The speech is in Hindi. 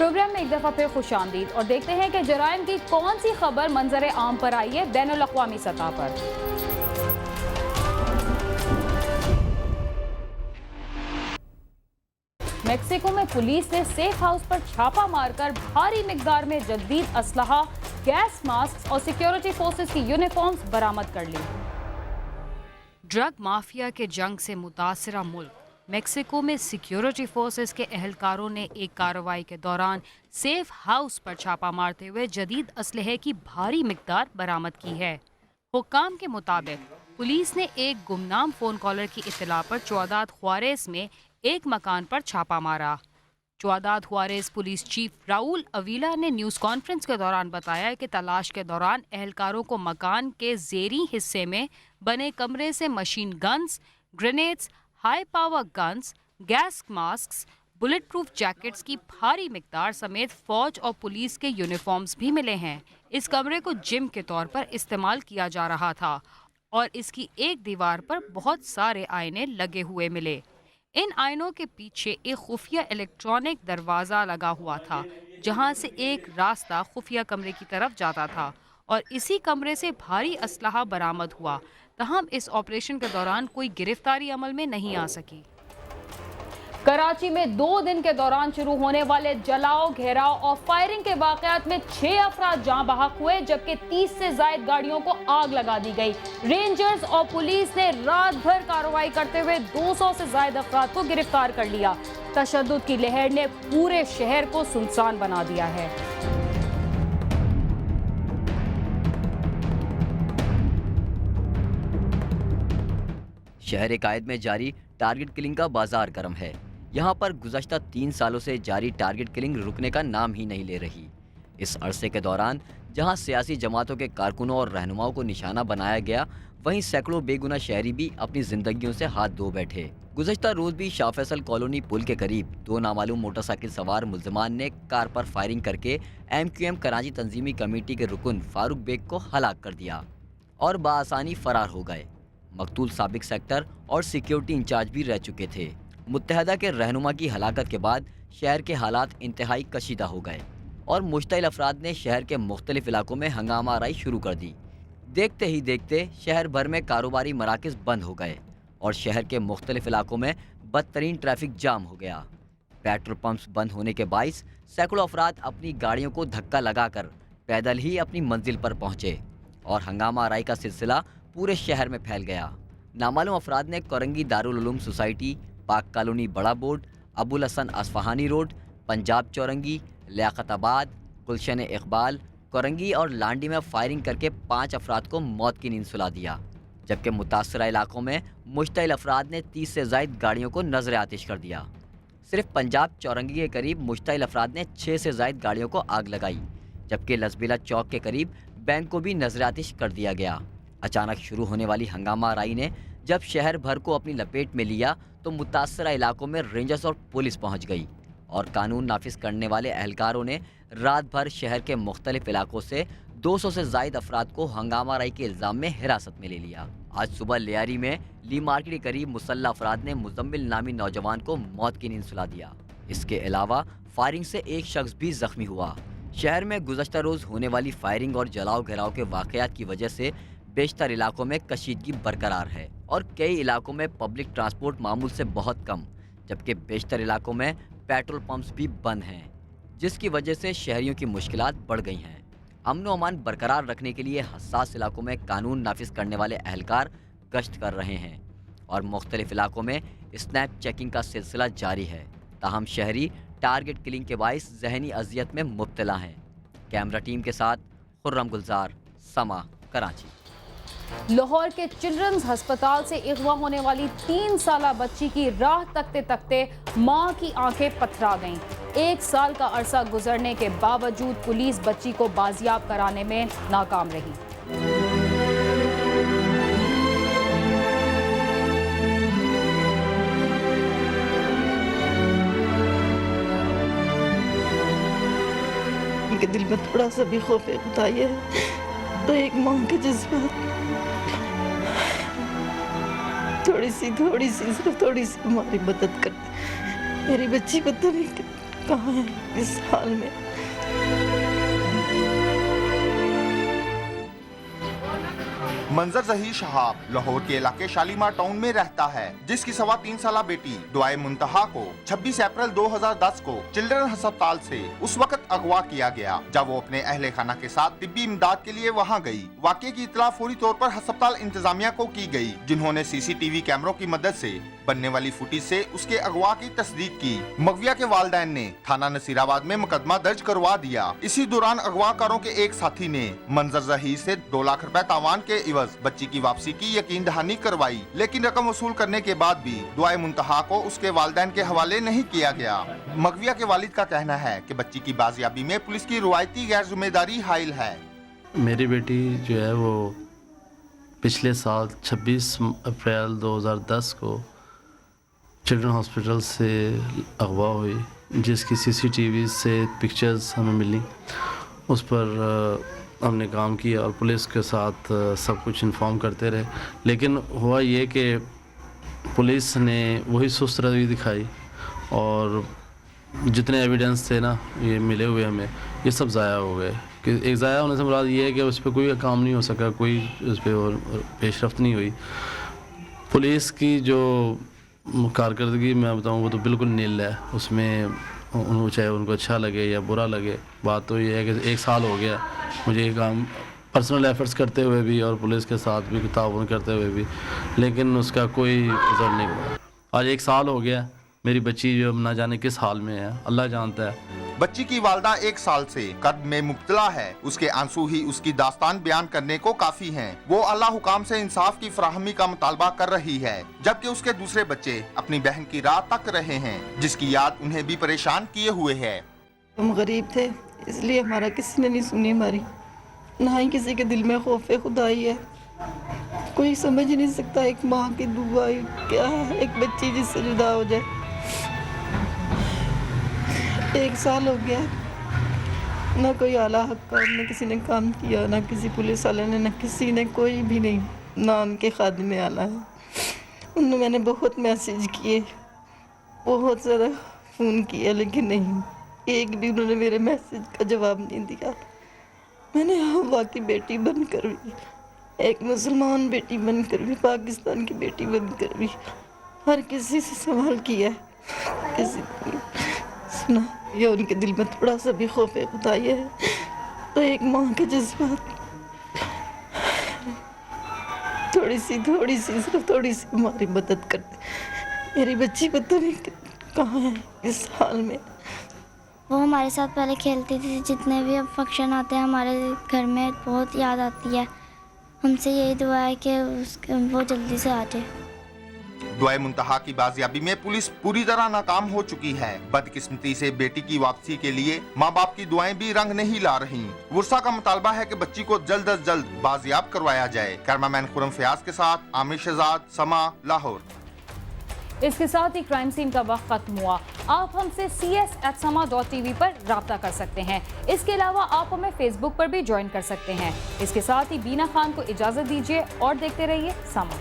प्रोग्राम में एक दफ़ा फिर खुशामदीद और देखते हैं कि जराइम की कौन सी खबर मंजर आम पर आई है बैनुल अक़वामी सतह पर। मेक्सिको में पुलिस ने सेफ हाउस पर छापा मारकर भारी मिकदार में जदीद असलहा, गैस मास्क और सिक्योरिटी फोर्सेस की यूनिफॉर्म्स बरामद कर ली। ड्रग माफिया के जंग से मुतासरा मुल्क मेक्सिको में सिक्योरिटी फोर्सेस के एहलकारों ने एक कार्रवाई के दौरान सेफ हाउस पर छापा मारते हुए जदीद असलहे की भारी मिकदार बरामद की है। हुक्काम के मुताबिक पुलिस ने एक गुमनाम फोन कॉलर की इत्तला पर चौदाद ख्वारेस में एक मकान पर छापा मारा। चौदाद ख्वारेस पुलिस चीफ राउल अवीला ने न्यूज़ कॉन्फ्रेंस के दौरान बताया कि तलाश के दौरान एहलकारों को मकान के ज़ेरी हिस्से में बने कमरे से machine guns, grenades, high power guns, gas mask, bullet proof jackets की भारी मिकदार समेत फौज और पुलिस के यूनिफॉर्म्स भी मिले हैं। इस कमरे को जिम के तौर पर इस्तेमाल किया जा रहा था और इसकी एक दीवार पर बहुत सारे आईने लगे हुए मिले। इन आईनों के पीछे एक खुफिया इलेक्ट्रॉनिक दरवाज़ा लगा हुआ था जहां से एक रास्ता खुफिया कमरे की तरफ जाता था और इसी कमरे से भारी असलहा बरामद हुआ। तहम इस ऑपरेशन के दौरान कोई गिरफ्तारी अमल में नहीं आ सकी। कराची में 2 दिन के दौरान शुरू होने वाले जलाओ, घेराव और फायरिंग के वाकयात में 6 अफराद जाँ बहक हुए जबकि 30 से ज्यादा गाड़ियों को आग लगा दी गई। रेंजर्स और पुलिस ने रात भर कार्रवाई करते हुए 200 से ज्यादा अफराद को गिरफ्तार कर लिया। तशद्दुद की लहर ने पूरे शहर को सुनसान बना दिया है। शहर कायद में जारी टारगेट किलिंग का बाजार गर्म है। यहाँ पर गुज़श्ता 3 सालों से जारी टारगेट किलिंग रुकने का नाम ही नहीं ले रही। इस अरसे के दौरान जहाँ सियासी जमातों के कारकुनों और रहनुमाओं को निशाना बनाया गया, वहीं सैकड़ों बेगुनाह शहरी भी अपनी जिंदगियों से हाथ धो बैठे। गुज़श्ता रोज भी शाह फैसल कॉलोनी पुल के करीब 2 नामालूम मोटरसाइकिल सवार मुल्ज़िमान ने कार पर फायरिंग करके MQM कराची तंजीमी कमेटी के रुकन फारूक बेग को हलाक कर दिया और बाआसानी फरार हो गए। मकतूल साबिक सेक्टर और सिक्योरिटी इंचार्ज भी रह चुके थे। मुत्तहदा के रहनुमा की हलाकत के बाद शहर के हालात इंतहाई कशीदा हो गए और मुश्तइल अफराद ने शहर के मुख्तलिफ इलाकों में हंगामा आराई शुरू कर दी। देखते ही देखते शहर भर में कारोबारी मराकज़ बंद हो गए और शहर के मुख्तलिफ इलाकों में बदतरीन ट्रैफिक जाम हो गया। पेट्रोल पंप्स बंद होने के बाइस सैकड़ों अफराद अपनी गाड़ियों को धक्का लगाकर पैदल ही अपनी मंजिल पर पहुँचे और हंगामा आराई का सिलसिला पूरे शहर में फैल गया। नामालूम अफराद ने कोरंगी दारुल उलूम सोसाइटी, पाक कॉलोनी बड़ा बोर्ड, अबुल हसन असफहानी रोड, पंजाब चौरंगी, लियाकताबाद, गुलशन इकबाल, कोरंगी और लांडी में फायरिंग करके 5 अफराद को मौत की नींद सुला दिया, जबकि मुतासरा इलाकों में मुश्तइल अफराद ने 30 से ज़ायद गाड़ियों को नजर आतिश कर दिया। सिर्फ पंजाब चौरंगी के करीब मुश्तइल अफराद ने 6 से ज़ायद गाड़ियों को आग लगाई, जबकि लजबीला चौक के करीब बैंक को भी नजर आतिश कर दिया गया। अचानक शुरू होने वाली हंगामा आराई ने जब शहर भर को अपनी लपेट में लिया तो मुतासरा इलाकों में रेंजर्स और पुलिस पहुंच गई और कानून नाफिज करने वाले एहलकारों ने रात भर शहर के मुख्तलिफ इलाकों से 200 से ज़ायद अफराद को हंगामा आराई के इल्ज़ाम में हिरासत में ले लिया। आज सुबह लियारी में ली मार्केट के करीब मुसल्ला अफराद ने मुजम्मिल नामी नौजवान को मौत की नींद सुला दिया। इसके अलावा फायरिंग से एक शख्स भी जख्मी हुआ। शहर में गुज़श्ता रोज़ होने वाली फायरिंग और जलाओ घेराव के वाक़यात की वजह से बेशतर इलाकों में कशीदगी बरकरार है और कई इलाकों में पब्लिक ट्रांसपोर्ट मामूल से बहुत कम, जबकि बेशतर इलाकों में पेट्रोल पंप्स भी बंद हैं, जिसकी वजह से शहरियों की मुश्किलात बढ़ गई हैं। अमन व अमान बरकरार रखने के लिए हसास इलाकों में कानून नाफिज करने वाले एहलकार गश्त कर रहे हैं और मुख्तलिफ इलाकों में स्नैप चेकिंग का सिलसिला जारी है। ताहम शहरी टारगेट किलिंग के बाइस जहनी अजियत में मुब्तला हैं। कैमरा टीम के साथ खुर्रम गुलजार, समा, कराची। लाहौर के चिल्ड्रंस अस्पताल से अगवा होने वाली 3 साला बच्ची की राह तकते तकते मां की आंखें पथरा गईं। 1 साल का अरसा गुजरने के बावजूद पुलिस बच्ची को बाजियाब कराने में नाकाम रही। उनके दिल में थोड़ा सा भी खौफ खुदा है तो एक मां के जज्बात थोड़ी सी सिर्फ थोड़ी सी हमारी मदद कर। मेरी बच्ची पता नहीं कहाँ है इस हाल में। मंजर जहीर शहाब लाहौर के इलाके शालीमार टाउन में रहता है, जिसकी 3.25 साला बेटी दुआए मुंतहा को 26 अप्रैल 2010 को चिल्ड्रन अस्पताल से उस वक्त अगवा किया गया जब वो अपने अहले खाना के साथ तिब्बी इमदाद के लिए वहां गई। वाकये की इत्तला फौरी तौर पर अस्पताल इंतजामिया को की गई, जिन्होंने सीसीटीवी कैमरों की मदद से बनने वाली फुटेज से उसके अगवा की तस्दीक की। मगविया के वालिदैन ने थाना नसीराबाद में मुकदमा दर्ज करवा दिया। इसी दौरान अगवाकारों के एक साथी ने मंजर जहीर से 2 लाख रुपए तावान के इवज बच्ची की वापसी की यकीन दहानी करवाई, लेकिन रकम वसूल करने के बाद भी दुआए मुंतहा को उसके वालिदैन के हवाले नहीं किया गया। मगविया के वालिद का कहना है कि बच्ची की बाजियाबी में पुलिस की रुआयती गैर जिम्मेदारी हाइल है। मेरी बेटी जो है वो पिछले साल 26 अप्रैल 2010 को चिल्ड्रन हॉस्पिटल से अगवा हुई, जिसकी सीसीटीवी से पिक्चर्स हमें मिली। उस पर हमने काम किया और पुलिस के साथ सब कुछ इन्फॉर्म करते रहे, लेकिन हुआ ये कि पुलिस ने वही सुस्त रवैया दिखाई और जितने एविडेंस थे ना ये मिले हुए हमें, ये सब ज़ाया हो गए। कि एक ज़ाया होने से मुराद ये है कि उस पर कोई काम नहीं हो सका, कोई उस पर पेशरफ्त नहीं हुई। पुलिस की जो कारकर्दगी मैं बताऊँ वो तो बिल्कुल नील है। उसमें चाहे उनको अच्छा लगे या बुरा लगे, बात तो ये है कि 1 साल हो गया मुझे ये काम पर्सनल एफर्ट्स करते हुए भी और पुलिस के साथ भी ताउन करते हुए भी, लेकिन उसका कोई रिजल्ट नहीं हुआ। आज 1 साल हो गया, मेरी बच्ची जो ना जाने किस हाल में है, अल्लाह जानता है। बच्ची की वालदा 1 साल से कर्ब में मुब्तला है। उसके आंसू ही उसकी दास्तान बयान करने को काफी हैं। वो अल्लाह हुकाम से इंसाफ की फराहमी का मुतालबा कर रही है, जबकि उसके दूसरे बच्चे अपनी बहन की राह तक रहे हैं, जिसकी याद उन्हें भी परेशान किए हुए है। हम गरीब थे, इसलिए हमारा किसी ने नहीं सुनी हमारी, ना ही किसी के दिल में खौफ खुदाई है। कोई समझ नहीं सकता एक माँ की दुआ क्या है, एक बच्ची जिससे जुदा हो जाए। 1 साल हो गया, ना कोई आला हक़ार ने किसी ने काम किया, ना किसी पुलिस वाले ने, ना किसी ने, कोई भी नहीं, ना उनके खादिम आला है। उन्होंने मैंने बहुत मैसेज किए, बहुत ज़्यादा फ़ोन किया, लेकिन नहीं, एक भी उन्होंने मेरे मैसेज का जवाब नहीं दिया। मैंने हवा की बेटी बनकर भी, एक मुसलमान बेटी बनकर भी, पाकिस्तान की बेटी बनकर भी हर किसी से सवाल किया, किसी ने सुना या उनके दिल में थोड़ा सा भी खौफ खुदाई है तो एक माँ के जज्बात थोड़ी सी सिर्फ थोड़ी सी हमारी मदद करते। मेरी बच्ची पता नहीं कहाँ है इस हाल में। वो हमारे साथ पहले खेलती थी, जितने भी अब फंक्शन आते हैं हमारे घर में बहुत याद आती है। हमसे यही दुआ है कि वो जल्दी से आ जाए। दुआए मुंतहा की बाजियाबी में पुलिस पूरी तरह नाकाम हो चुकी है। बदकिस्मती से बेटी की वापसी के लिए माँ बाप की दुआएं भी रंग नहीं ला रही। वर्षा का मुतालबा है कि बच्ची को जल्द अज जल्द बाजियाब करवाया जाए। कैमरामैन खुरम फयाज के साथ आमिर शहजाद, समा, लाहौर। इसके साथ ही क्राइम सीन का वक्त खत्म हुआ। आप हमसे cs@sama.tv पर राब्ता कर सकते हैं। इसके अलावा आप हमें फेसबुक पर भी ज्वाइन कर सकते हैं। इसके साथ ही बीना खान को इजाजत दीजिए और देखते रहिए समा।